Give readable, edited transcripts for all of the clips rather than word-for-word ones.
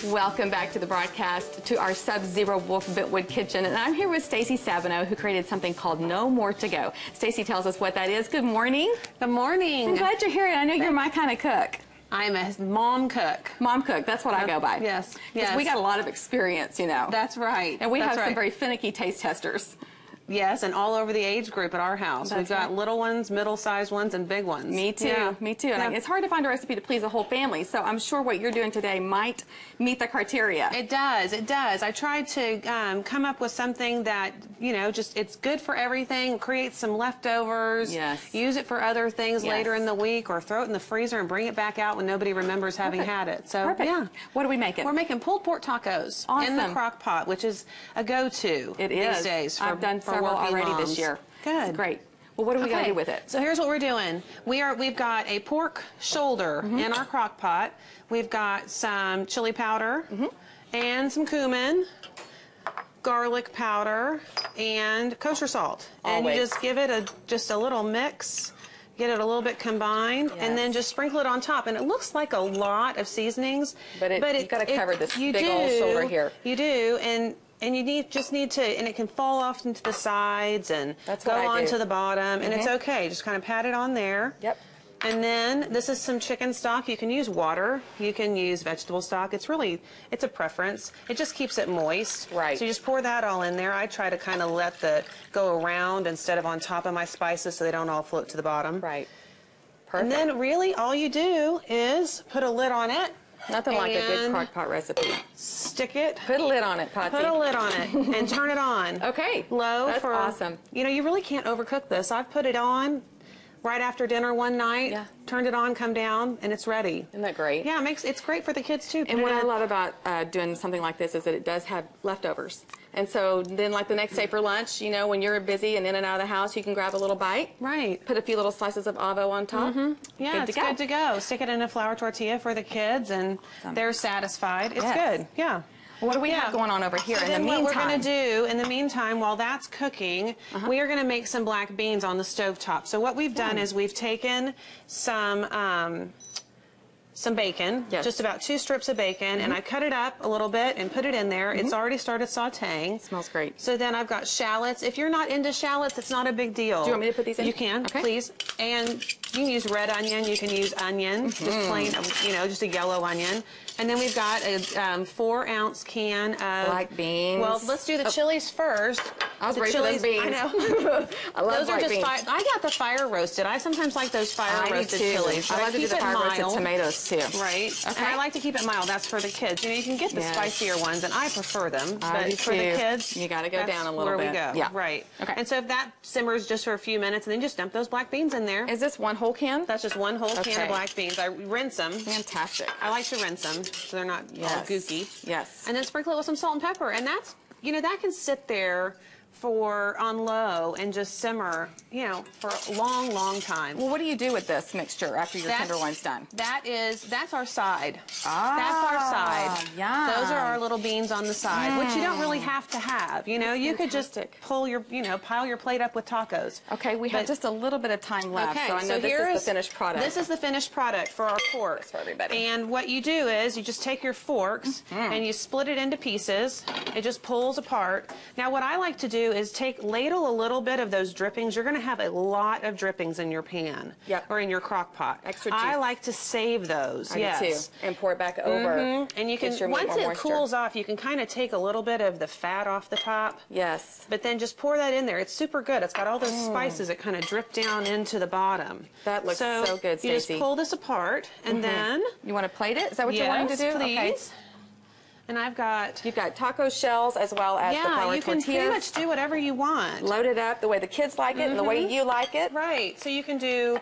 Welcome back to the broadcast, to our Sub-Zero Wolf Bentwood Kitchen. And I'm here with Stacey Stabenow, who created something called No More To Go. Stacey tells us what that is. Good morning. Good morning. I'm glad you're here. I know you're my kind of cook. I'm a mom cook. Mom cook, that's what I go by. Yes, yes. We got a lot of experience, you know. That's right. And we have some very finicky taste testers. Yes, and all over the age group at our house. We've got little ones, middle-sized ones, and big ones. Me too, yeah. Me too. And it's hard to find a recipe to please the whole family, so I'm sure what you're doing today might meet the criteria. It does, it does. I tried to come up with something that, you know, just it's good for everything, create some leftovers, use it for other things later in the week, or throw it in the freezer and bring it back out when nobody remembers having had it. So, yeah. What are we making? We're making pulled pork tacos in the Crock-Pot, which is a go-to these days. I've done several already this year. Good. It's great. Well, what are we going to do with it? So here's what we're doing. We've got a pork shoulder in our crock pot. We've got some chili powder and some cumin, garlic powder, and kosher salt. And you just give it just a little mix. Get it a little bit combined, and then just sprinkle it on top. And it looks like a lot of seasonings, but you've got to cover this big old shoulder here. You do, and you just need to, and it can fall off into the sides and go onto the bottom, and it's okay. Just kind of pat it on there. Yep. And then this is some chicken stock. You can use water. You can use vegetable stock. It's a preference. It just keeps it moist. Right. So you just pour that all in there. I try to kind of let go around instead of on top of my spices so they don't all float to the bottom. Right. Perfect. And then really all you do is put a lid on it. Nothing like a good crock-pot recipe. Stick it. Put a lid on it, Patsy. Put a lid on it and turn it on. Okay. Low. That's awesome. You know, you really can't overcook this. I've put it on right after dinner one night, turned it on, come down, and it's ready. Isn't that great? Yeah, it's great for the kids too. And what I love about doing something like this is that it does have leftovers. And so then like the next day for lunch, you know, when you're busy and in and out of the house, you can grab a little bite. Right. Put a few little slices of avo on top. Yeah, it's good to go. Stick it in a flour tortilla for the kids, and they're satisfied. It's good. Yeah. What do we have going on over here in the meantime? What we're going to do in the meantime, while that's cooking, we are going to make some black beans on the stovetop. So what we've done is we've taken some bacon, just about 2 strips of bacon, and I cut it up a little bit and put it in there. It's already started sauteing. Smells great. So then I've got shallots. If you're not into shallots, it's not a big deal. Do you want me to put these in? You can, please. And you can use red onion. You can use onion, just plain, you know, just a yellow onion. And then we've got a 4-ounce can of black beans. Well, let's do the chilies first. I was ready for those beans. I know. I love those black beans. I got the fire roasted. I sometimes like those fire roasted chilies. I like to do the fire roasted tomatoes too. Right. Okay. And I like to keep it mild. That's for the kids. You know, you can get the spicier ones, and I prefer them. But for the kids, you got to go down a little bit. Where we go. Yeah. Right. Okay. And so if that simmers just for a few minutes, and then just dump those black beans in there. Is this one whole can? That's just one whole can of black beans. I rinse them. Fantastic. I like to rinse them so they're not all gooky. Yes. And then sprinkle it with some salt and pepper, and that's, you know, that can sit there on low and just simmer, you know, for a long, long time. Well, what do you do with this mixture after your tenderloin's done? That's our side. Ah, that's our side. Yeah. Those are our little beans on the side, which you don't really have to have. You know, you could just pile your plate up with tacos. Okay, we have just a little bit of time left, so I know this is the finished product. This is the finished product for our pork. That's for everybody. And what you do is you just take your forks and you split it into pieces. It just pulls apart. Now, what I like to do is ladle a little bit of those drippings. You're going to have a lot of drippings in your pan or in your crock pot. Extra juice. I like to save those. I do too. And pour it back over. And you can, once it cools off, you can kind of take a little bit of the fat off the top. Yes. But then just pour that in there. It's super good. It's got all those spices that kind of drip down into the bottom. That looks so good, Stacey. You just pull this apart, and then you want to plate it? Is that what you're wanting to do? Please. Okay. And you've got taco shells as well as the flour tortillas. You can pretty much do whatever you want. Load it up the way the kids like it and the way you like it. Right. So you can do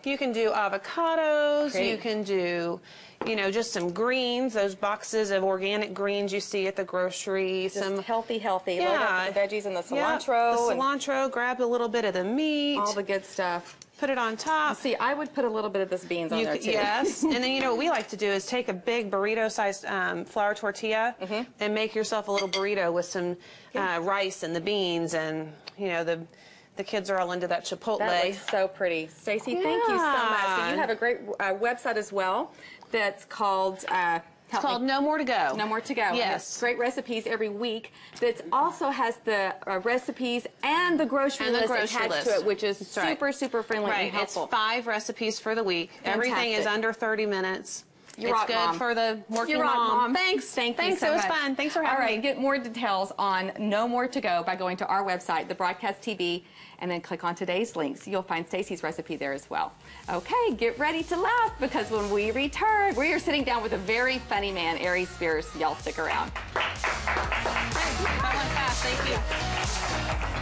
avocados. Great. You can do, you know, just some greens, those boxes of organic greens you see at the grocery. Just some healthy. Yeah. Load up the veggies and the cilantro. The cilantro, grab a little bit of the meat. All the good stuff. Put it on top. See, I would put a little bit of this beans on there too. Yes. And then, you know, what we like to do is take a big burrito-sized flour tortilla and make yourself a little burrito with some rice and the beans, and, you know, the kids are all into that chipotle. That looks so pretty. Stacey, thank you so much. So you have a great website as well that's called It's called No More to Go. No More to Go. Yes. Great recipes every week. That also has the recipes and the grocery list attached to it, which is super friendly and helpful. It's 5 recipes for the week. Everything is under 30 minutes. It's good for the working mom. Thanks. Thank you so much. It was much. fun. Thanks for having me. All right, get more details on No More to Go by going to our website, the Broadcast TV, and then click on today's links. You'll find Stacey's recipe there as well. Okay, get ready to laugh because when we return, we are sitting down with a very funny man, Ari Spears. Y'all stick around. Thank you.